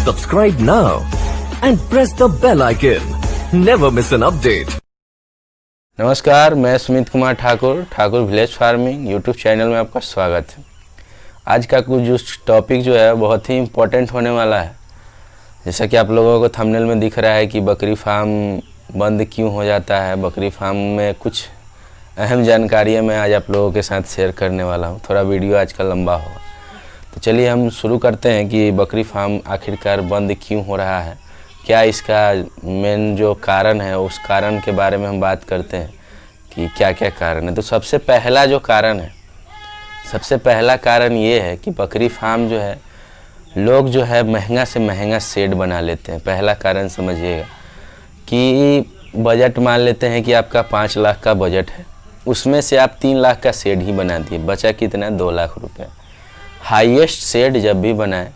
Subscribe now and press the bell icon. Never miss an update. नमस्कार, मैं Sumit Kumar Thakur village farming YouTube channel में आपका स्वागत है। आज का कुछ टॉपिक जो है बहुत ही इम्पोर्टेंट होने वाला है। जैसा कि आप लोगों को थंबनेल में दिख रहा है कि बकरी फार्म बंद क्यों हो जाता है, बकरी फार्म में कुछ अहम जानकारियाँ मैं आज आप लोगों के साथ शेयर करने वाला हूँ। थोड़ा वीडियो आज का लंबा होगा, तो चलिए हम शुरू करते हैं कि बकरी फार्म आखिरकार बंद क्यों हो रहा है, क्या इसका मेन जो कारण है उस कारण के बारे में हम बात करते हैं कि क्या क्या कारण है। तो सबसे पहला कारण ये है कि बकरी फार्म जो है लोग जो है महंगा से महंगा शेड बना लेते हैं। पहला कारण समझिएगा कि बजट मान लेते हैं कि आपका 5 लाख का बजट है, उसमें से आप 3 लाख का शेड ही बना दिए, बचा कितना 2 लाख रुपये। हाईएस्ट शेड जब भी बनाए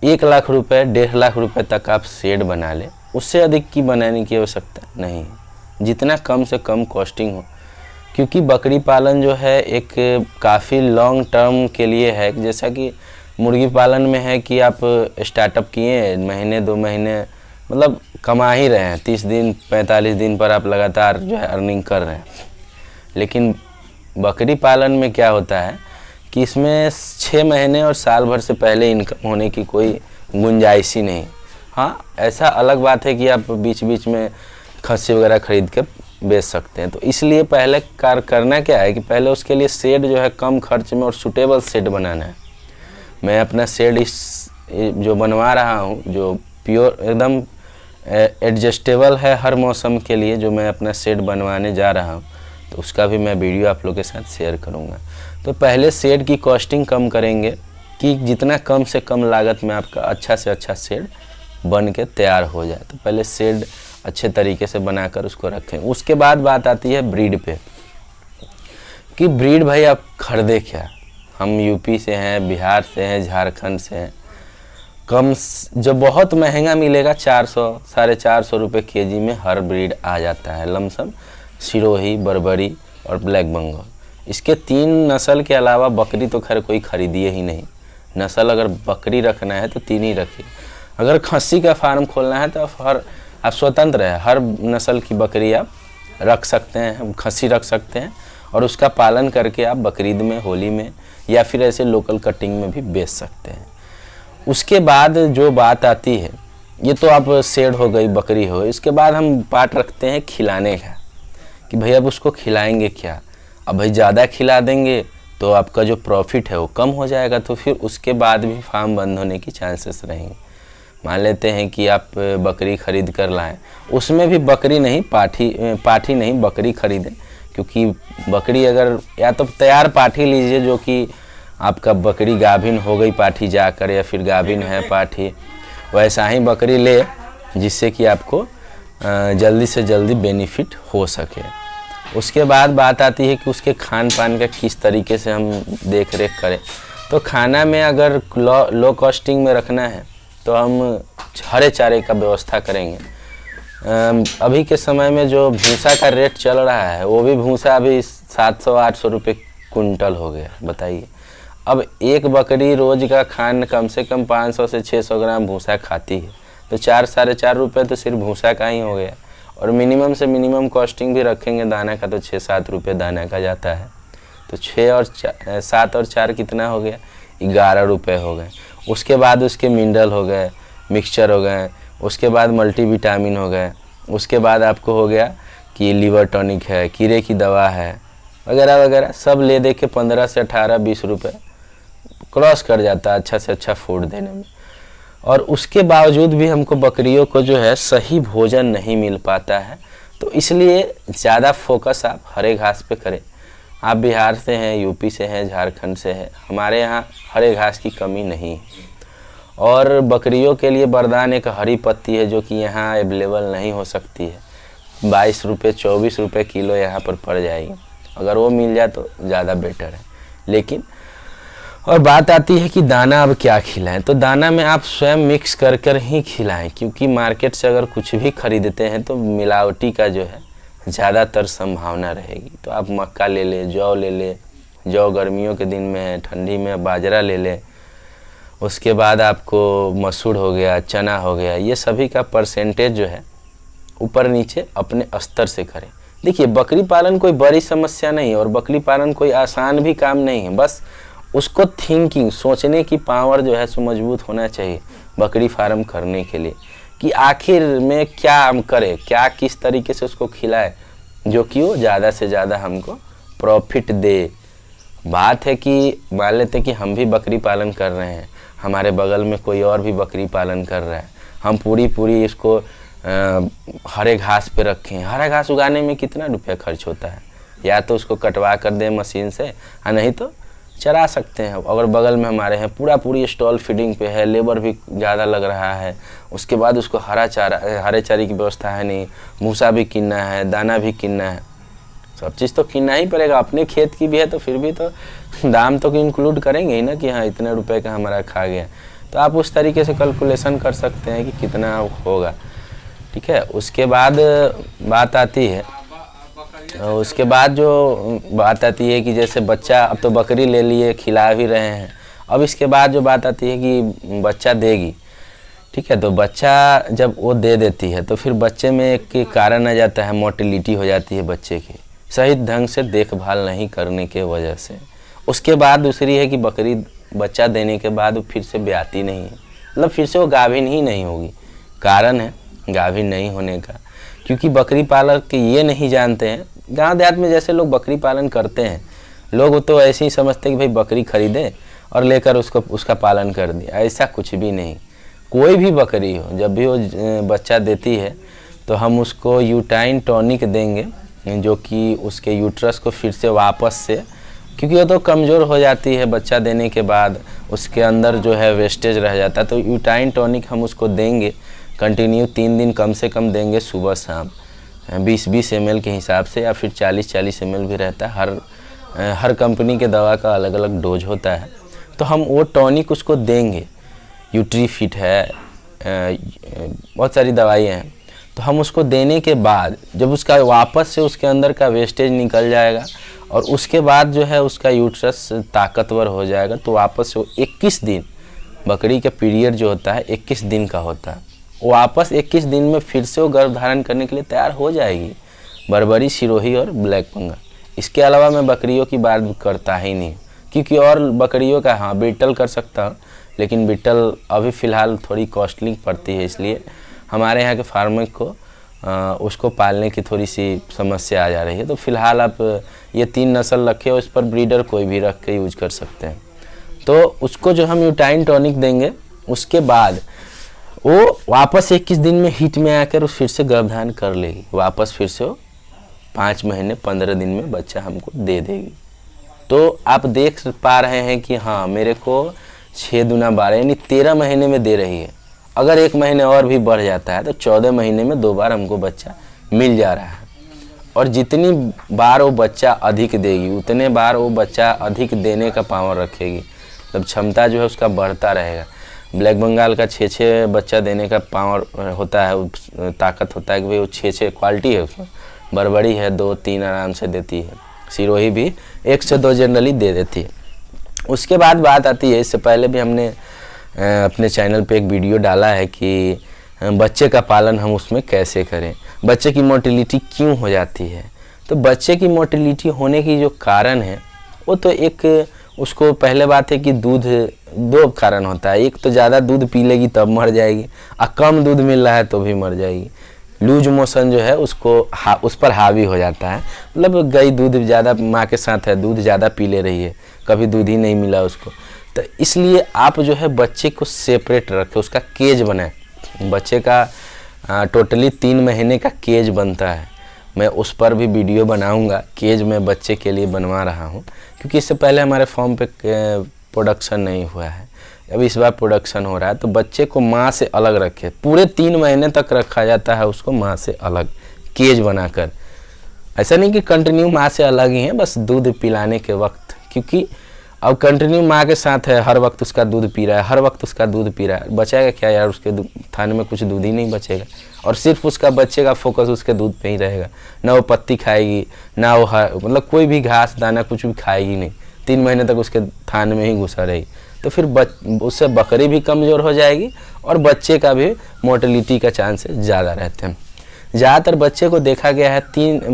1 लाख रुपये 1.5 लाख रुपये तक आप शेड बना लें, उससे अधिक की बनाने की आवश्यकता नहीं है, जितना कम से कम कॉस्टिंग हो। क्योंकि बकरी पालन जो है एक काफ़ी लॉन्ग टर्म के लिए है। जैसा कि मुर्गी पालन में है कि आप स्टार्टअप किए, महीने 2 महीने मतलब कमा ही रहे हैं, 30 दिन 45 दिन पर आप लगातार जो है अर्निंग कर रहे हैं। लेकिन बकरी पालन में क्या होता है कि इसमें 6 महीने और साल भर से पहले इनकम होने की कोई गुंजाइश ही नहीं। हाँ, ऐसा अलग बात है कि आप बीच बीच में खस्सी वगैरह खरीद कर बेच सकते हैं। तो इसलिए पहले कार्य करना क्या है कि पहले उसके लिए शेड जो है कम खर्च में और सूटेबल शेड बनाना है। मैं अपना शेड जो बनवा रहा हूँ, जो प्योर एकदम एडजस्टेबल है हर मौसम के लिए, जो मैं अपना शेड बनवाने जा रहा हूँ, तो उसका भी मैं वीडियो आप लोगों के साथ शेयर करूँगा। तो पहले शेड की कॉस्टिंग कम करेंगे कि जितना कम से कम लागत में आपका अच्छा से अच्छा शेड बन के तैयार हो जाए। तो पहले शेड अच्छे तरीके से बनाकर उसको रखें। उसके बाद बात आती है ब्रीड पे कि ब्रीड भाई आप खरीदे क्या। हम यूपी से हैं, बिहार से हैं, झारखंड से हैं। कम जो बहुत महंगा मिलेगा 400 450 रुपये केजी में हर ब्रीड आ जाता है। लमसम सिरोही, बर्बरी और ब्लैक बंगाल, इसके 3 नस्ल के अलावा बकरी तो खैर कोई खरीदिए ही नहीं। नस्ल अगर बकरी रखना है तो 3 ही रखिए। अगर खस्सी का फार्म खोलना है तो आप स्वतंत्र है, हर नस्ल की बकरी आप रख सकते हैं, खस्सी रख सकते हैं और उसका पालन करके आप बकरीद में, होली में या फिर ऐसे लोकल कटिंग में भी बेच सकते हैं। उसके बाद जो बात आती है, ये तो आप शेड हो गई, बकरी हो। इसके बाद हम पार्ट रखते हैं खिलाने का कि भाई अब उसको खिलाएंगे क्या। अब भाई ज़्यादा खिला देंगे तो आपका जो प्रॉफिट है वो कम हो जाएगा, तो फिर उसके बाद भी फार्म बंद होने की चांसेस रहेंगे। मान लेते हैं कि आप बकरी खरीद कर लाएं, उसमें भी बकरी नहीं पाठी नहीं बकरी खरीदें। क्योंकि बकरी अगर या तो तैयार पाठी लीजिए जो कि आपका बकरी गाभिन हो गई पाठी जाकर, या फिर गाभिन है पाठी, वैसा ही बकरी ले जिससे कि आपको जल्दी से जल्दी बेनिफिट हो सके। उसके बाद बात आती है कि उसके खान पान का किस तरीके से हम देख रेख करें। तो खाना में अगर लो कॉस्टिंग में रखना है तो हम हरे चारे का व्यवस्था करेंगे। अभी के समय में जो भूसा का रेट चल रहा है, वो भी भूसा अभी 700-800 रुपये कुंटल हो गया। बताइए, अब एक बकरी रोज का खान कम से कम 500 से 600 ग्राम भूसा खाती है, तो 4-4.5 रुपये तो सिर्फ भूसा का ही हो गया। और मिनिमम से मिनिमम कॉस्टिंग भी रखेंगे दाना का तो 6-7 रुपये दाना का जाता है। तो 7 और 4 कितना हो गया, 11 रुपये हो गए। उसके बाद उसके मिनरल हो गए, मिक्सचर हो गए, उसके बाद मल्टीविटामिन हो गए, उसके बाद आपको हो गया कि लीवर टॉनिक है, कीड़े की दवा है, वगैरह वगैरह सब ले दे के 15 से 18-20 रुपये क्रॉस कर जाता है अच्छा से अच्छा फूड देने में। और उसके बावजूद भी हमको बकरियों को जो है सही भोजन नहीं मिल पाता है। तो इसलिए ज़्यादा फोकस आप हरे घास पे करें। आप बिहार से हैं, यूपी से हैं, झारखंड से हैं, हमारे यहाँ हरे घास की कमी नहीं है। और बकरियों के लिए वरदान एक हरी पत्ती है जो कि यहाँ अवेलेबल नहीं हो सकती है। 22 रुपये 24 रुपये किलो यहाँ पर पड़ जाएगी। अगर वो मिल जाए तो ज़्यादा बेटर है। लेकिन और बात आती है कि दाना अब क्या खिलाएं। तो दाना में आप स्वयं मिक्स कर कर ही खिलाएं, क्योंकि मार्केट से अगर कुछ भी खरीदते हैं तो मिलावटी का जो है ज़्यादातर संभावना रहेगी। तो आप मक्का ले ले, जौ ले ले, जौ गर्मियों के दिन में है, ठंडी में बाजरा ले ले, उसके बाद आपको मसूर हो गया, चना हो गया, ये सभी का परसेंटेज जो है ऊपर नीचे अपने स्तर से करें। देखिए बकरी पालन कोई बड़ी समस्या नहीं है और बकरी पालन कोई आसान भी काम नहीं है, बस उसको थिंकिंग सोचने की पावर जो है सो मजबूत होना चाहिए बकरी फार्म करने के लिए, कि आखिर में क्या हम करें, क्या किस तरीके से उसको खिलाए जो कि वो ज़्यादा से ज़्यादा हमको प्रॉफिट दे। बात है कि मान लेते कि हम भी बकरी पालन कर रहे हैं, हमारे बगल में कोई और भी बकरी पालन कर रहा है, हम पूरी इसको हरे घास पे रखें। हरा घास उगाने में कितना रुपया खर्च होता है, या तो उसको कटवा कर दें मशीन से, या नहीं तो चरा सकते हैं। अगर बगल में हमारे हैं पूरी स्टॉल फीडिंग पे है, लेबर भी ज़्यादा लग रहा है, उसके बाद उसको हरे चारे की व्यवस्था है नहीं, भूसा भी किनना है, दाना भी किनना है, सब चीज़ तो किनना ही पड़ेगा। अपने खेत की भी है तो फिर भी तो दाम तो इंक्लूड करेंगे ही ना कि हाँ इतने रुपए का हमारा खा गया। तो आप उस तरीके से कैलकुलेशन कर सकते हैं कि कितना होगा, ठीक है। उसके बाद बात आती है कि जैसे बच्चा, अब तो बकरी ले लिए, खिला भी रहे हैं, अब इसके बाद जो बात आती है कि बच्चा देगी, ठीक है। तो बच्चा जब वो दे देती है तो फिर बच्चे में एक कारण आ जाता है, मोटिलिटी हो जाती है बच्चे की, सही ढंग से देखभाल नहीं करने के वजह से। उसके बाद दूसरी है कि बकरी बच्चा देने के बाद फिर से ब्याती नहीं है, मतलब फिर से वो गाभिन ही नहीं होगी। कारण है गाभिन नहीं होने का, क्योंकि बकरी पालक ये नहीं जानते हैं, गांव देहात में जैसे लोग बकरी पालन करते हैं, लोग तो ऐसे ही समझते हैं कि भाई बकरी खरीदे और लेकर उसका पालन कर दिया। ऐसा कुछ भी नहीं। कोई भी बकरी हो, जब भी वो बच्चा देती है तो हम उसको यूटाइन टॉनिक देंगे, जो कि उसके यूट्रस को फिर से वापस से, क्योंकि वो तो कमज़ोर हो जाती है बच्चा देने के बाद, उसके अंदर जो है वेस्टेज रह जाता है, तो यूटाइन टॉनिक हम उसको देंगे कंटिन्यू 3 दिन कम से कम देंगे, सुबह शाम 20-20 ml के हिसाब से, या फिर 40-40 ml भी रहता है। हर कंपनी के दवा का अलग अलग डोज होता है, तो हम वो टॉनिक उसको देंगे। यूट्रीफिट है, बहुत सारी दवाइयाँ हैं, तो हम उसको देने के बाद जब उसका वापस से उसके अंदर का वेस्टेज निकल जाएगा और उसके बाद जो है उसका यूट्रस ताकतवर हो जाएगा, तो वापस से 21 दिन, बकरी का पीरियड जो होता है 21 दिन का होता है, वापस 21 दिन में फिर से वो गर्भ धारण करने के लिए तैयार हो जाएगी, बर्बरी, सिरोही और ब्लैक बंगाल। इसके अलावा मैं बकरियों की बात करता ही नहीं, क्योंकि और बकरियों का हाँ बीटल कर सकता हूँ, लेकिन बीटल अभी फ़िलहाल थोड़ी कॉस्टली पड़ती है, इसलिए हमारे यहाँ के फार्मर को उसको पालने की थोड़ी सी समस्या आ जा रही है। तो फिलहाल आप ये 3 नस्ल रखे हो, इस पर ब्रीडर कोई भी रख के यूज कर सकते हैं। तो उसको जो हम यूटाइन टॉनिक देंगे, उसके बाद वो वापस 21 दिन में हीट में आकर फिर से गर्भधारण कर लेगी, वापस फिर से वो 5 महीने 15 दिन में बच्चा हमको दे देगी। तो आप देख पा रहे हैं कि हाँ मेरे को 6 दूना 12 यानी 13 महीने में दे रही है। अगर 1 महीने और भी बढ़ जाता है तो 14 महीने में 2 बार हमको बच्चा मिल जा रहा है। और जितनी बार वो बच्चा अधिक देगी उतने बार वो बच्चा अधिक देने का पावर रखेगी, तब क्षमता जो है उसका बढ़ता रहेगा। ब्लैक बंगाल का 6 बच्चा देने का पावर होता है, ताकत होता है कि भाई वो 6 क्वालिटी है उसमें। बरबड़ी है 2-3 आराम से देती है, सिरोही भी 1 से 2 जनरली दे देती है। उसके बाद बात आती है, इससे पहले भी हमने अपने चैनल पे एक वीडियो डाला है कि बच्चे का पालन हम उसमें कैसे करें, बच्चे की मोटिलिटी क्यों हो जाती है। तो बच्चे की मोटिलिटी होने की जो कारण है वो तो एक, उसको पहले बात है कि दूध, 2 कारण होता है। एक तो ज़्यादा दूध पी लेगी तब मर जाएगी, और कम दूध मिल रहा है तो भी मर जाएगी। लूज मोशन जो है उसको उस पर हावी हो जाता है, मतलब गाय दूध ज़्यादा माँ के साथ है, दूध ज़्यादा पी ले रही है, कभी दूध ही नहीं मिला उसको। तो इसलिए आप जो है बच्चे को सेपरेट रखें, उसका केज बनाए। बच्चे का टोटली 3 महीने का केज बनता है, मैं उस पर भी वीडियो बनाऊंगा। केज मैं बच्चे के लिए बनवा रहा हूं, क्योंकि इससे पहले हमारे फॉर्म पे प्रोडक्शन नहीं हुआ है, अब इस बार प्रोडक्शन हो रहा है। तो बच्चे को माँ से अलग रखें, पूरे 3 महीने तक रखा जाता है उसको माँ से अलग केज बनाकर। ऐसा नहीं कि कंटिन्यू माँ से अलग ही है बस दूध पिलाने के वक्त, क्योंकि अब कंटिन्यू माँ के साथ है, हर वक्त उसका दूध पी रहा है, हर वक्त उसका दूध पी रहा है, बचेगा क्या यार, उसके थाने में कुछ दूध ही नहीं बचेगा। और सिर्फ उसका बच्चे का फोकस उसके दूध पे ही रहेगा, ना वो पत्ती खाएगी, ना वो मतलब कोई भी घास दाना कुछ भी खाएगी नहीं, 3 महीने तक उसके थान में ही घुसा रहेगी। तो फिर उससे बकरी भी कमज़ोर हो जाएगी और बच्चे का भी मोर्टेलिटी का चांसेस ज़्यादा रहते हैं। ज़्यादातर बच्चे को देखा गया है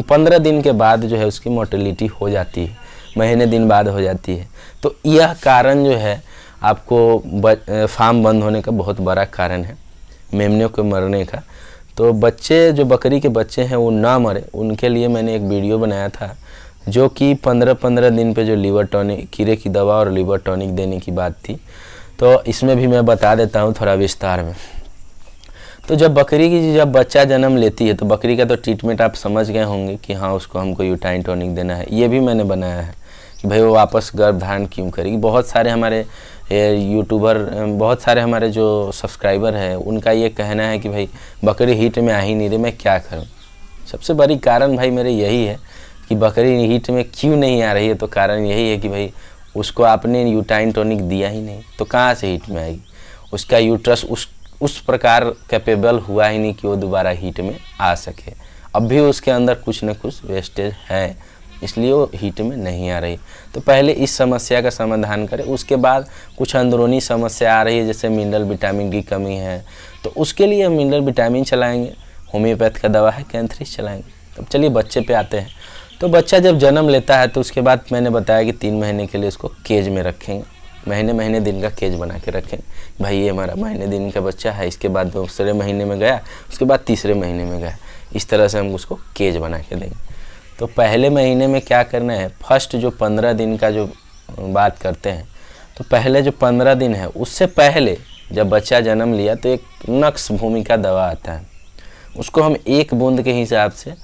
15 दिन के बाद जो है उसकी मोर्टेलिटी हो जाती है, महीने दिन बाद हो जाती है। तो यह कारण जो है आपको फार्म बंद होने का बहुत बड़ा कारण है, मेमनों के मरने का। तो बच्चे जो बकरी के बच्चे हैं वो ना मरे, उनके लिए मैंने एक वीडियो बनाया था जो कि 15-15 दिन पे जो लीवर टॉनिक, कीड़े की दवा और लीवर टॉनिक देने की बात थी। तो इसमें भी मैं बता देता हूँ थोड़ा विस्तार में। तो जब बकरी की जब बच्चा जन्म लेती है तो बकरी का तो ट्रीटमेंट आप समझ गए होंगे कि हाँ उसको हमको यूटाइन टॉनिक देना है। ये भी मैंने बनाया है कि भाई वो वापस गर्भ धारण क्यों करेगी। बहुत सारे हमारे यूट्यूबर, बहुत सारे हमारे जो सब्सक्राइबर हैं उनका ये कहना है कि भाई बकरी हीट में आ ही नहीं रही, मैं क्या करूं। सबसे बड़ी कारण भाई मेरे यही है कि बकरी हीट में क्यों नहीं आ रही है। तो कारण यही है कि भाई उसको आपने यूटाइन टॉनिक दिया ही नहीं, तो कहाँ से हीट में आएगी। उसका यूट्रस उस प्रकार कैपेबल हुआ ही नहीं कि वो दोबारा हीट में आ सके। अब भी उसके अंदर कुछ न कुछ वेस्टेज है, इसलिए वो हीट में नहीं आ रही। तो पहले इस समस्या का समाधान करें। उसके बाद कुछ अंदरूनी समस्या आ रही है, जैसे मिनरल विटामिन की कमी है, तो उसके लिए हम मिनरल विटामिन चलाएंगे, होम्योपैथ का दवा है कैंथ्रिस चलाएंगे। अब चलिए बच्चे पे आते हैं। तो बच्चा जब जन्म लेता है तो उसके बाद मैंने बताया कि 3 महीने के लिए उसको केज में रखेंगे, महीने दिन का केज बना के रखें। भाई ये हमारा महीने दिन का बच्चा है, इसके बाद दूसरे महीने में गया, उसके बाद तीसरे महीने में गया, इस तरह से हम उसको केज बना के देंगे। तो पहले महीने में क्या करना है, फर्स्ट जो 15 दिन का जो बात करते हैं, तो पहले जो 15 दिन है उससे पहले जब बच्चा जन्म लिया तो एक नक्स भूमिका दवा आता है, उसको हम 1 बूंद के हिसाब से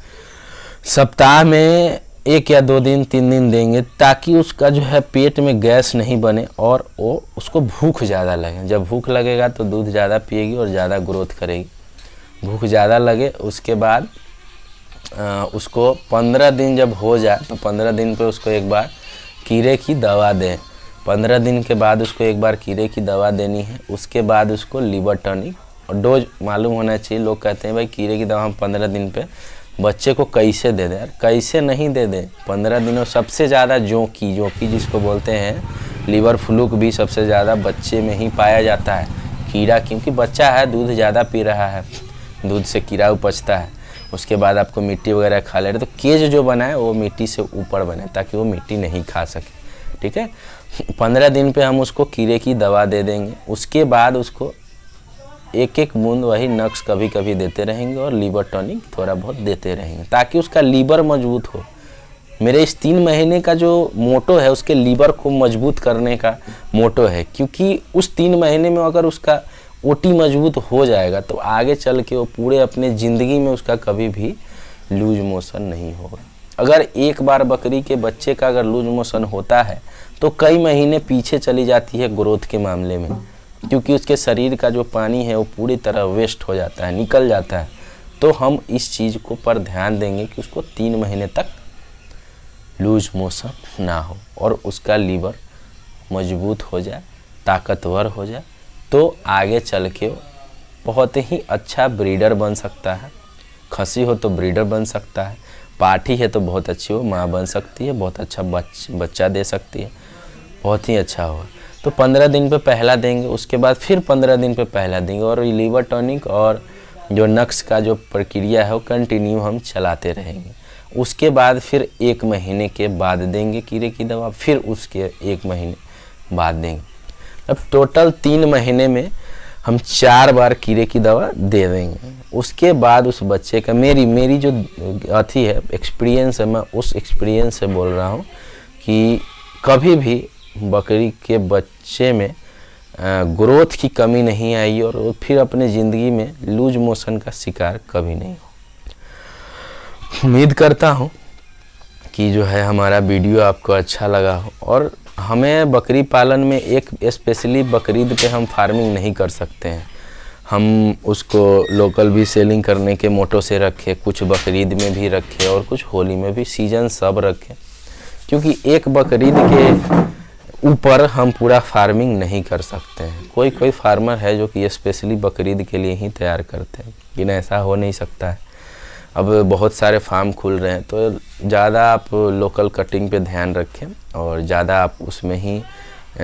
सप्ताह में 1 या 2 दिन 3 दिन देंगे, ताकि उसका जो है पेट में गैस नहीं बने और वो उसको भूख ज़्यादा लगे। जब भूख लगेगा तो दूध ज़्यादा पिएगी और ज़्यादा ग्रोथ करेगी। भूख ज़्यादा लगे उसके बाद उसको 15 दिन जब हो जाए तो 15 दिन पे उसको एक बार कीड़े की दवा दें। 15 दिन के बाद उसको एक बार कीड़े की दवा देनी है। उसके बाद उसको लीवर टॉनिक, और डोज मालूम होना चाहिए। लोग कहते हैं भाई कीड़े की दवा हम 15 दिन पे बच्चे को कैसे दे दें। यार कैसे नहीं दे दें, 15 दिनों सबसे ज़्यादा जोंकी जिसको बोलते हैं, लीवर फ्लूक भी सबसे ज़्यादा बच्चे में ही पाया जाता है। कीड़ा, क्योंकि बच्चा है, दूध ज़्यादा पी रहा है, दूध से कीड़ा उपजता है। उसके बाद आपको मिट्टी वगैरह खा ले रहे, तो केज जो बनाए वो मिट्टी से ऊपर बने ताकि वो मिट्टी नहीं खा सके। ठीक है, 15 दिन पे हम उसको कीड़े की दवा दे देंगे। उसके बाद उसको 1-1 बूंद वही नक्स कभी कभी देते रहेंगे और लीवर टॉनिक थोड़ा बहुत देते रहेंगे, ताकि उसका लीवर मजबूत हो। मेरे इस 3 महीने का जो मोटो है उसके लीवर को मजबूत करने का मोटो है, क्योंकि उस 3 महीने में अगर उसका ओटी मजबूत हो जाएगा तो आगे चल के वो पूरे अपने ज़िंदगी में उसका कभी भी लूज मोशन नहीं होगा। अगर एक बार बकरी के बच्चे का अगर लूज मोशन होता है तो कई महीने पीछे चली जाती है ग्रोथ के मामले में, क्योंकि उसके शरीर का जो पानी है वो पूरी तरह वेस्ट हो जाता है, निकल जाता है। तो हम इस चीज़ को पर ध्यान देंगे कि उसको 3 महीने तक लूज मोशन ना हो और उसका लीवर मजबूत हो जाए, ताकतवर हो जाए, तो आगे चल के बहुत ही अच्छा ब्रीडर बन सकता है। खसी हो तो ब्रीडर बन सकता है, पाठी है तो बहुत अच्छी हो माँ बन सकती है, बहुत अच्छा बच्चा दे सकती है, बहुत ही अच्छा होगा। तो 15 दिन पे पहला देंगे, उसके बाद फिर 15 दिन पे पहला देंगे, और लीवर टॉनिक और जो नक्स का जो प्रक्रिया है वो कंटिन्यू हम चलाते रहेंगे। उसके बाद फिर 1 महीने के बाद देंगे कीड़े की दवा, फिर उसके 1 महीने बाद देंगे। अब टोटल 3 महीने में हम 4 बार कीड़े की दवा दे देंगे। उसके बाद उस बच्चे का मेरी जो अथी है एक्सपीरियंस है, मैं उस एक्सपीरियंस से बोल रहा हूँ कि कभी भी बकरी के बच्चे में ग्रोथ की कमी नहीं आई और वो फिर अपने ज़िंदगी में लूज मोशन का शिकार कभी नहीं हो। उम्मीद करता हूँ कि जो है हमारा वीडियो आपको अच्छा लगा हो। और हमें बकरी पालन में एक स्पेशली बकरीद पे हम फार्मिंग नहीं कर सकते हैं, हम उसको लोकल भी सेलिंग करने के मोटो से रखें, कुछ बकरीद में भी रखें और कुछ होली में भी, सीजन सब रखें, क्योंकि एक बकरीद के ऊपर हम पूरा फार्मिंग नहीं कर सकते हैं। कोई फार्मर है जो कि स्पेशली बकरीद के लिए ही तैयार करते हैं, लेकिन ऐसा हो नहीं सकता है। अब बहुत सारे फार्म खुल रहे हैं, तो ज़्यादा आप लोकल कटिंग पे ध्यान रखें और ज़्यादा आप उसमें ही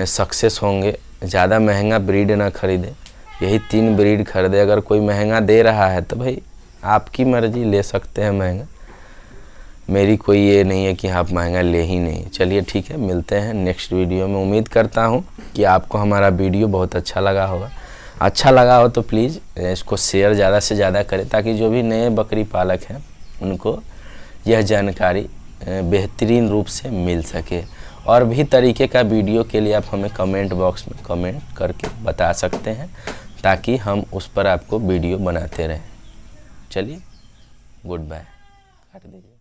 सक्सेस होंगे ज़्यादा महंगा ब्रीड ना खरीदे, यही 3 ब्रीड खरीदे। अगर कोई महंगा दे रहा है तो भाई आपकी मर्ज़ी, ले सकते हैं महंगा, मेरी कोई ये नहीं है कि आप महंगा ले ही नहीं। चलिए ठीक है, मिलते हैं नेक्स्ट वीडियो में। उम्मीद करता हूँ कि आपको हमारा वीडियो बहुत अच्छा लगा होगा। अच्छा लगा हो तो प्लीज़ इसको शेयर ज़्यादा से ज़्यादा करें, ताकि जो भी नए बकरी पालक हैं उनको यह जानकारी बेहतरीन रूप से मिल सके। और भी तरीके का वीडियो के लिए आप हमें कमेंट बॉक्स में कमेंट करके बता सकते हैं, ताकि हम उस पर आपको वीडियो बनाते रहें। चलिए, गुड बाय, काट दीजिए।